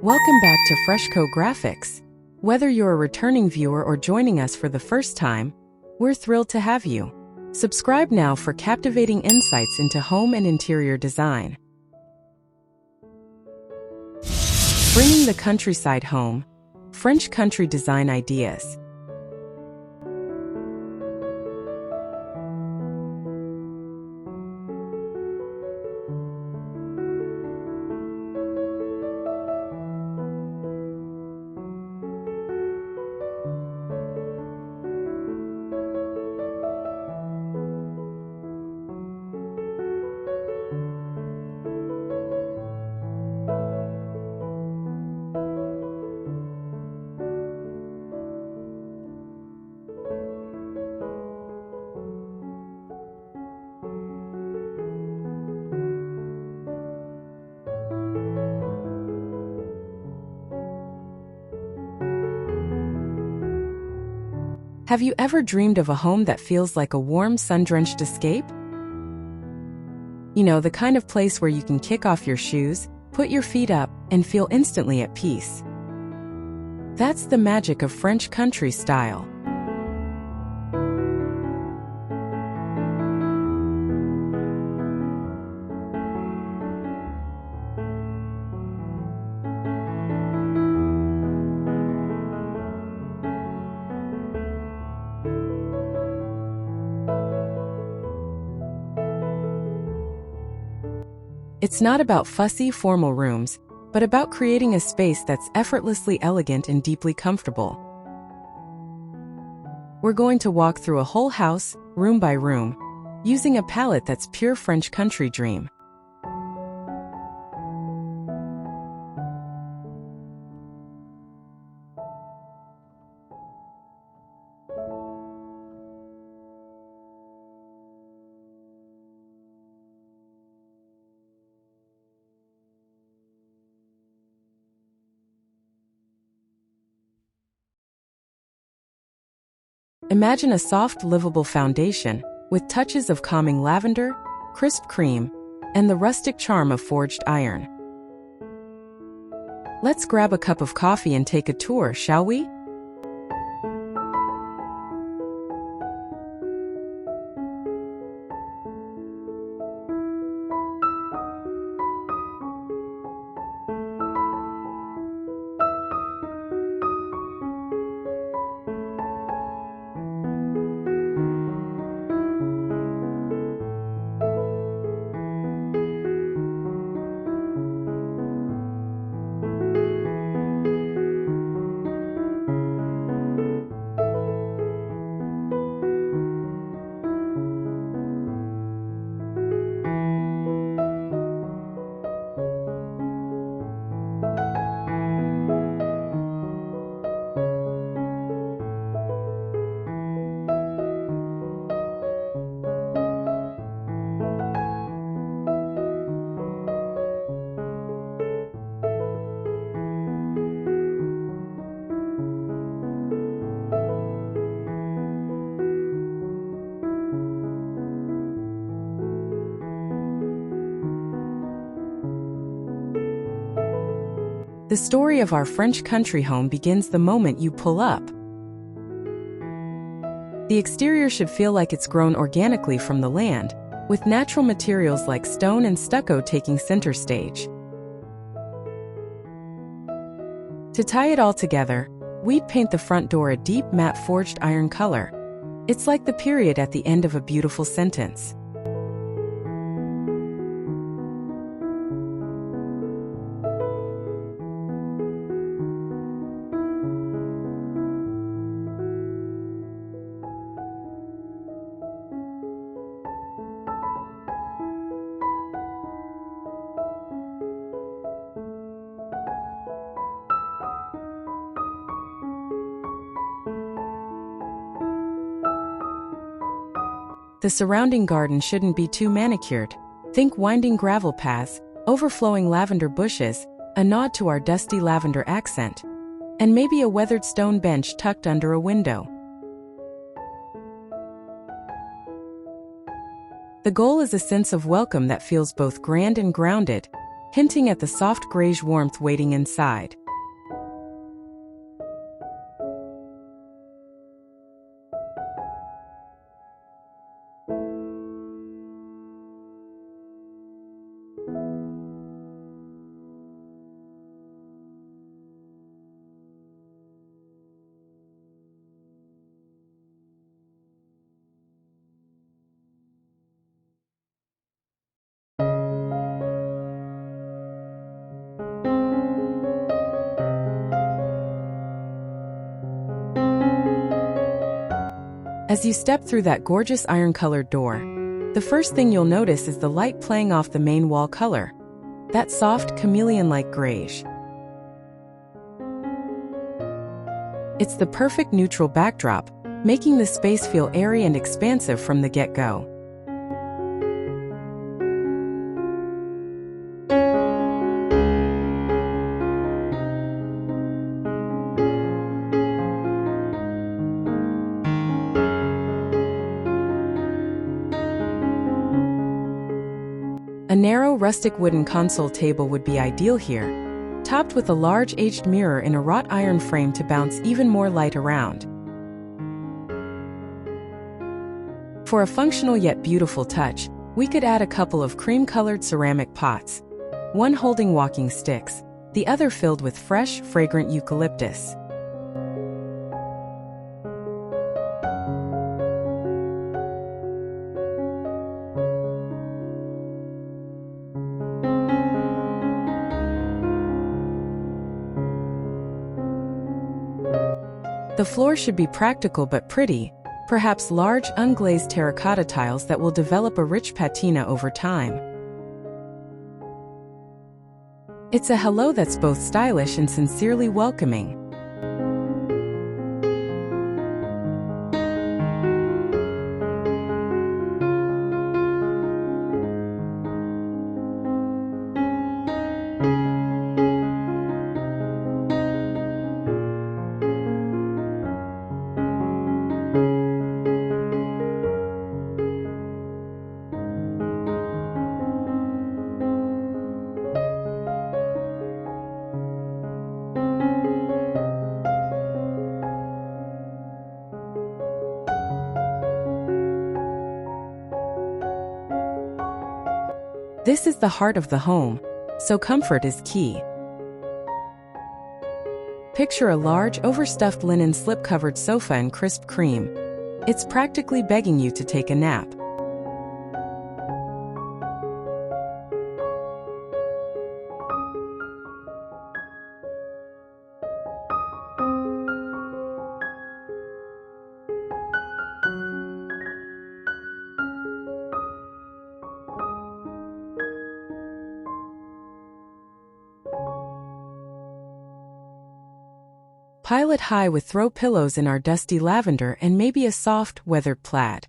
Welcome back to Freshco Graphics. Whether you're a returning viewer or joining us for the first time, we're thrilled to have you. Subscribe now for captivating insights into home and interior design. Bringing the countryside home, French country design ideas. Have you ever dreamed of a home that feels like a warm, sun-drenched escape? You know, the kind of place where you can kick off your shoes, put your feet up, and feel instantly at peace. That's the magic of French country style. It's not about fussy, formal rooms, but about creating a space that's effortlessly elegant and deeply comfortable. We're going to walk through a whole house, room by room, using a palette that's pure French country dream. Imagine a soft, livable foundation with touches of calming lavender, crisp cream, and the rustic charm of forged iron. Let's grab a cup of coffee and take a tour, shall we? The story of our French country home begins the moment you pull up. The exterior should feel like it's grown organically from the land, with natural materials like stone and stucco taking center stage. To tie it all together, we'd paint the front door a deep matte forged iron color. It's like the period at the end of a beautiful sentence. The surrounding garden shouldn't be too manicured. Think winding gravel paths, overflowing lavender bushes, a nod to our dusty lavender accent, and maybe a weathered stone bench tucked under a window. The goal is a sense of welcome that feels both grand and grounded, hinting at the soft greige warmth waiting inside. As you step through that gorgeous iron-colored door, the first thing you'll notice is the light playing off the main wall color, that soft, chameleon-like greige. It's the perfect neutral backdrop, making the space feel airy and expansive from the get-go. A narrow, rustic wooden console table would be ideal here, topped with a large aged mirror in a wrought iron frame to bounce even more light around. For a functional yet beautiful touch, we could add a couple of cream-colored ceramic pots, one holding walking sticks, the other filled with fresh, fragrant eucalyptus. The floor should be practical but pretty, perhaps large unglazed terracotta tiles that will develop a rich patina over time. It's a hello that's both stylish and sincerely welcoming. This is the heart of the home, so comfort is key. Picture a large, overstuffed linen slip-covered sofa in crisp cream. It's practically begging you to take a nap. Pile it high with throw pillows in our dusty lavender and maybe a soft, weathered plaid.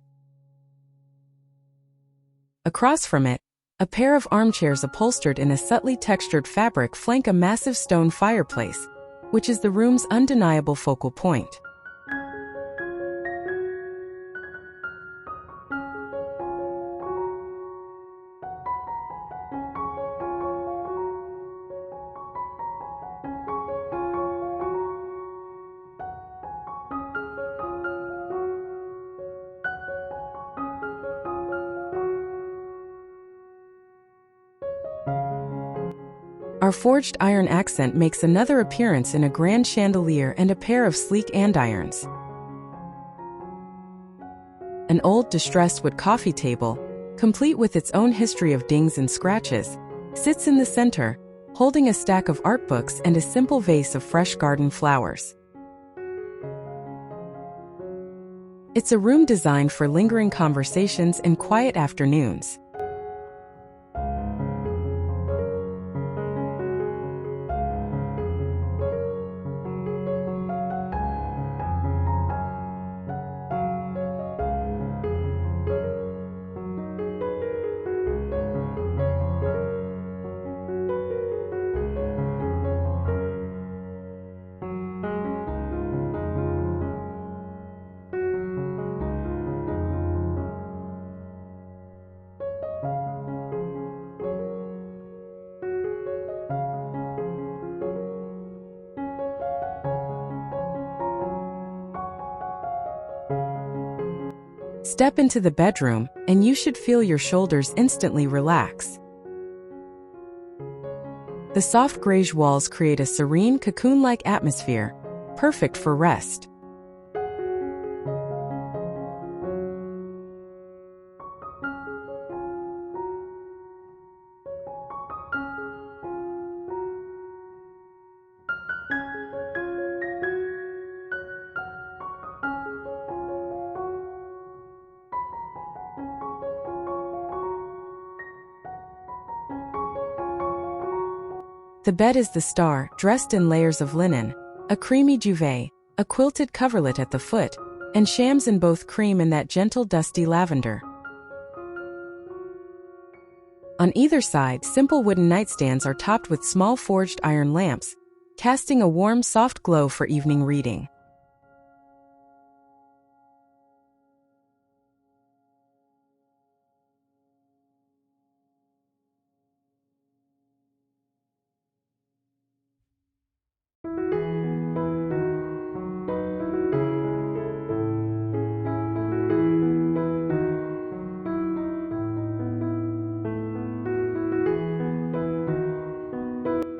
Across from it, a pair of armchairs upholstered in a subtly textured fabric flank a massive stone fireplace, which is the room's undeniable focal point. Our forged iron accent makes another appearance in a grand chandelier and a pair of sleek andirons. An old distressed wood coffee table, complete with its own history of dings and scratches, sits in the center, holding a stack of art books and a simple vase of fresh garden flowers. It's a room designed for lingering conversations and quiet afternoons. Step into the bedroom, and you should feel your shoulders instantly relax. The soft greige walls create a serene, cocoon-like atmosphere, perfect for rest. The bed is the star, dressed in layers of linen, a creamy duvet, a quilted coverlet at the foot, and shams in both cream and that gentle dusty lavender. On either side, simple wooden nightstands are topped with small forged iron lamps, casting a warm, soft glow for evening reading.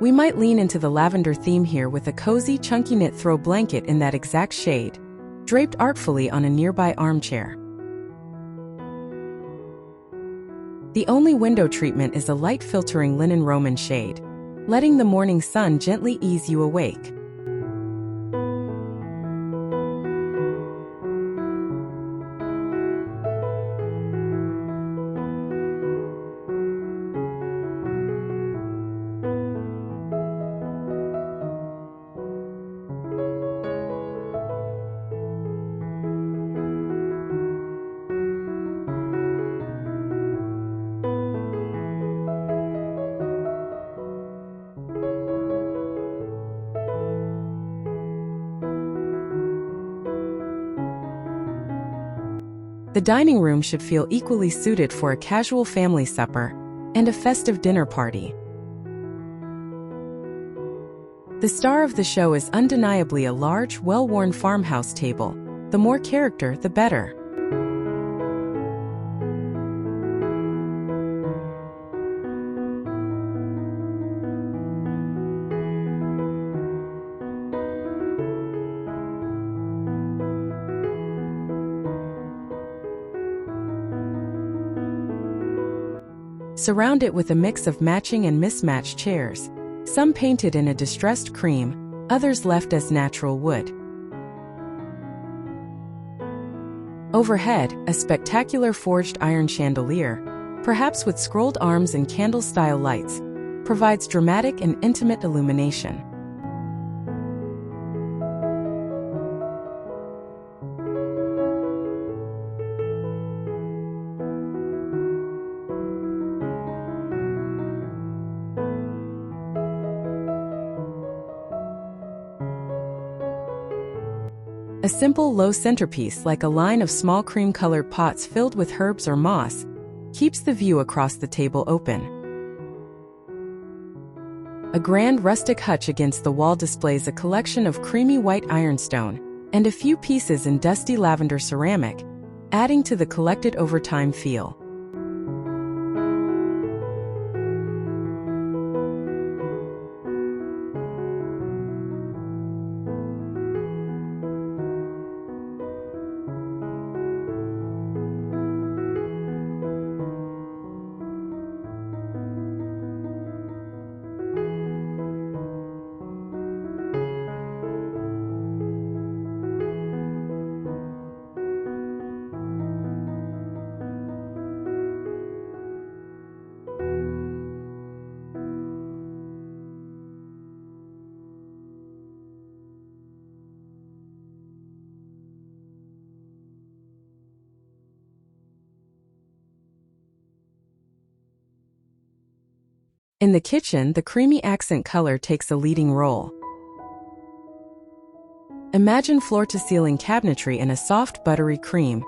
We might lean into the lavender theme here with a cozy, chunky knit throw blanket in that exact shade, draped artfully on a nearby armchair. The only window treatment is a light-filtering linen Roman shade, letting the morning sun gently ease you awake. The dining room should feel equally suited for a casual family supper and a festive dinner party. The star of the show is undeniably a large, well-worn farmhouse table. The more character, the better. Surround it with a mix of matching and mismatched chairs, some painted in a distressed cream, others left as natural wood. Overhead, a spectacular forged iron chandelier, perhaps with scrolled arms and candle-style lights, provides dramatic and intimate illumination. A simple low centerpiece like a line of small cream-colored pots filled with herbs or moss keeps the view across the table open. A grand rustic hutch against the wall displays a collection of creamy white ironstone and a few pieces in dusty lavender ceramic, adding to the collected over time feel. In the kitchen, the creamy accent color takes a leading role. Imagine floor-to-ceiling cabinetry in a soft, buttery cream,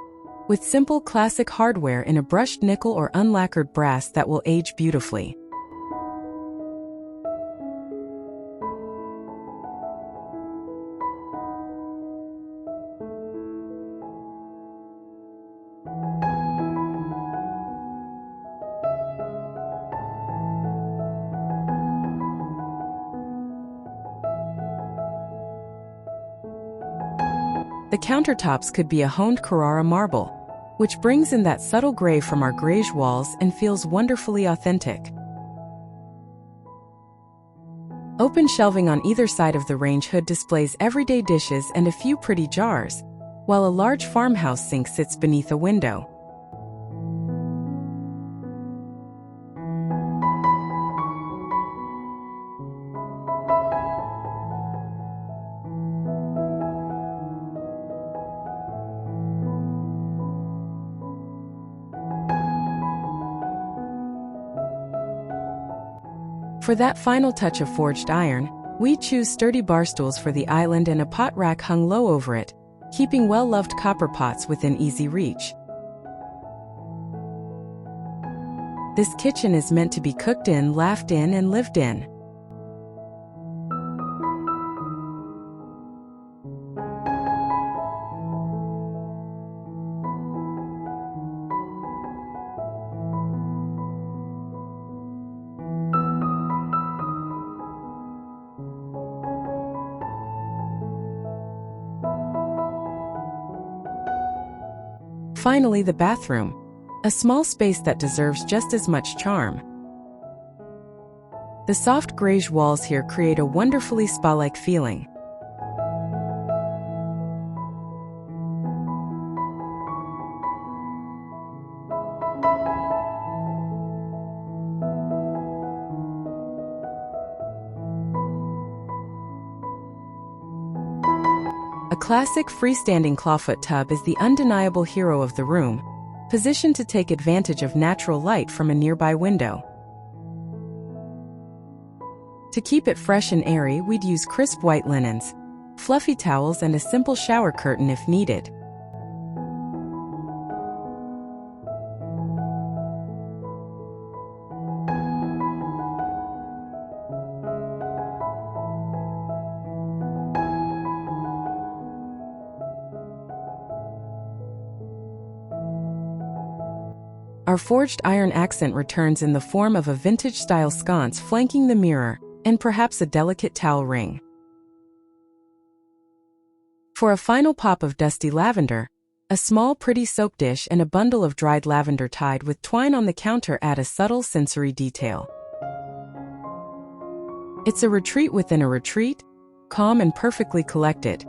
with simple, classic hardware in a brushed nickel or unlacquered brass that will age beautifully. The countertops could be a honed Carrara marble, which brings in that subtle gray from our Greige walls and feels wonderfully authentic. Open shelving on either side of the range hood displays everyday dishes and a few pretty jars, while a large farmhouse sink sits beneath a window. For that final touch of forged iron, we choose sturdy bar stools for the island and a pot rack hung low over it, keeping well-loved copper pots within easy reach. This kitchen is meant to be cooked in, laughed in, and lived in. Finally, the bathroom, a small space that deserves just as much charm. The soft Greige walls here create a wonderfully spa-like feeling. A classic freestanding clawfoot tub is the undeniable hero of the room, positioned to take advantage of natural light from a nearby window. To keep it fresh and airy, we'd use crisp white linens, fluffy towels, and a simple shower curtain if needed. Our forged iron accent returns in the form of a vintage-style sconce flanking the mirror, and perhaps a delicate towel ring. For a final pop of dusty lavender, a small pretty soap dish and a bundle of dried lavender tied with twine on the counter add a subtle sensory detail. It's a retreat within a retreat, calm and perfectly collected.